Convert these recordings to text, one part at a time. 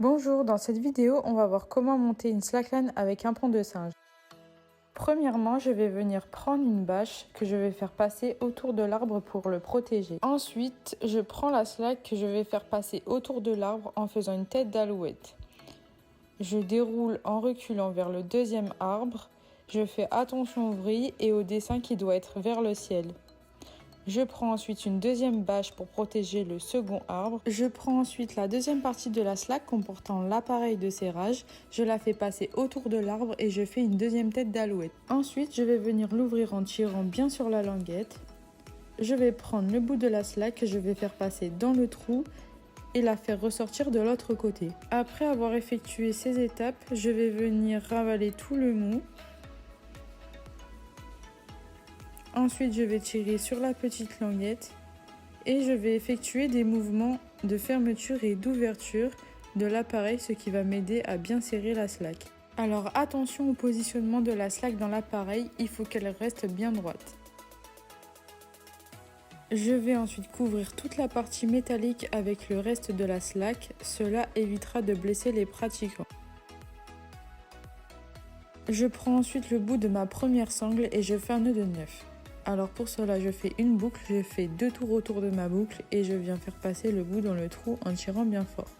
Bonjour, dans cette vidéo, on va voir comment monter une slackline avec un pont de singe. Premièrement, je vais venir prendre une bâche que je vais faire passer autour de l'arbre pour le protéger. Ensuite, je prends la slack que je vais faire passer autour de l'arbre en faisant une tête d'alouette. Je déroule en reculant vers le deuxième arbre. Je fais attention aux vrilles et au dessin qui doit être vers le ciel. Je prends ensuite une deuxième bâche pour protéger le second arbre. Je prends ensuite la deuxième partie de la slack comportant l'appareil de serrage. Je la fais passer autour de l'arbre et je fais une deuxième tête d'alouette. Ensuite, je vais venir l'ouvrir en tirant bien sur la languette. Je vais prendre le bout de la slack que je vais faire passer dans le trou et la faire ressortir de l'autre côté. Après avoir effectué ces étapes, je vais venir ravaler tout le mou. Ensuite, je vais tirer sur la petite languette et je vais effectuer des mouvements de fermeture et d'ouverture de l'appareil, ce qui va m'aider à bien serrer la slack. Alors attention au positionnement de la slack dans l'appareil, il faut qu'elle reste bien droite. Je vais ensuite couvrir toute la partie métallique avec le reste de la slack, cela évitera de blesser les pratiquants. Je prends ensuite le bout de ma première sangle et je fais un nœud de 9. Alors pour cela, je fais une boucle, je fais 2 tours autour de ma boucle et je viens faire passer le bout dans le trou en tirant bien fort.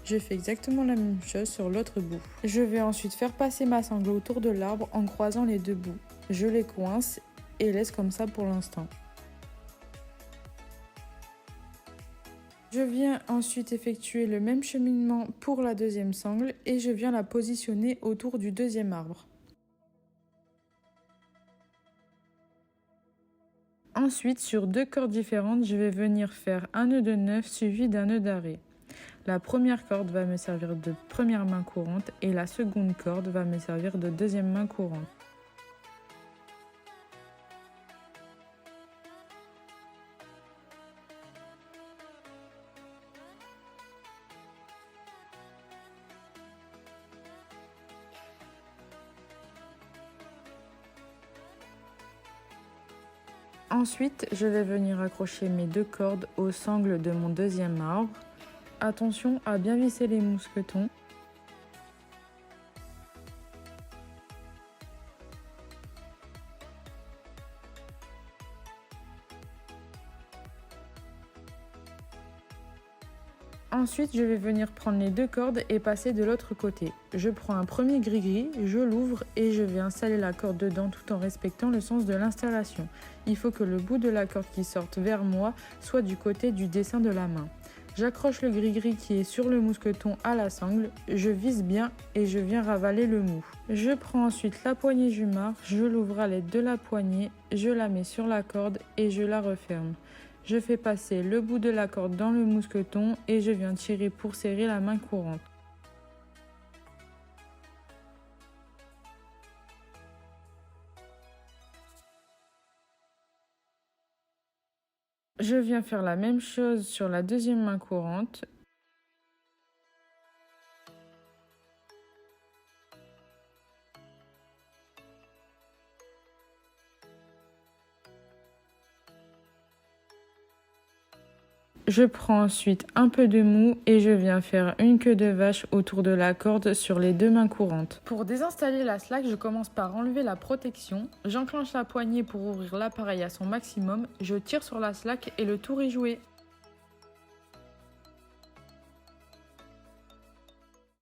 Je fais exactement la même chose sur l'autre bout. Je vais ensuite faire passer ma sangle autour de l'arbre en croisant les deux bouts. Je les coince et laisse comme ça pour l'instant. Je viens ensuite effectuer le même cheminement pour la deuxième sangle et je viens la positionner autour du deuxième arbre. Ensuite, sur 2 cordes différentes, je vais venir faire un nœud de 9 suivi d'un nœud d'arrêt. La première corde va me servir de première main courante et la seconde corde va me servir de deuxième main courante. Ensuite, je vais venir accrocher mes 2 cordes aux sangles de mon deuxième arbre. Attention à bien visser les mousquetons. Ensuite, je vais venir prendre les 2 cordes et passer de l'autre côté. Je prends un premier gris-gris, je l'ouvre et je vais installer la corde dedans tout en respectant le sens de l'installation. Il faut que le bout de la corde qui sorte vers moi soit du côté du dessin de la main. J'accroche le gris-gris qui est sur le mousqueton à la sangle, je visse bien et je viens ravaler le mou. Je prends ensuite la poignée jumard, je l'ouvre à l'aide de la poignée, je la mets sur la corde et je la referme. Je fais passer le bout de la corde dans le mousqueton et je viens tirer pour serrer la main courante. Je viens faire la même chose sur la deuxième main courante. Je prends ensuite un peu de mou et je viens faire une queue de vache autour de la corde sur les 2 mains courantes. Pour désinstaller la slack, je commence par enlever la protection. J'enclenche la poignée pour ouvrir l'appareil à son maximum. Je tire sur la slack et le tour est joué.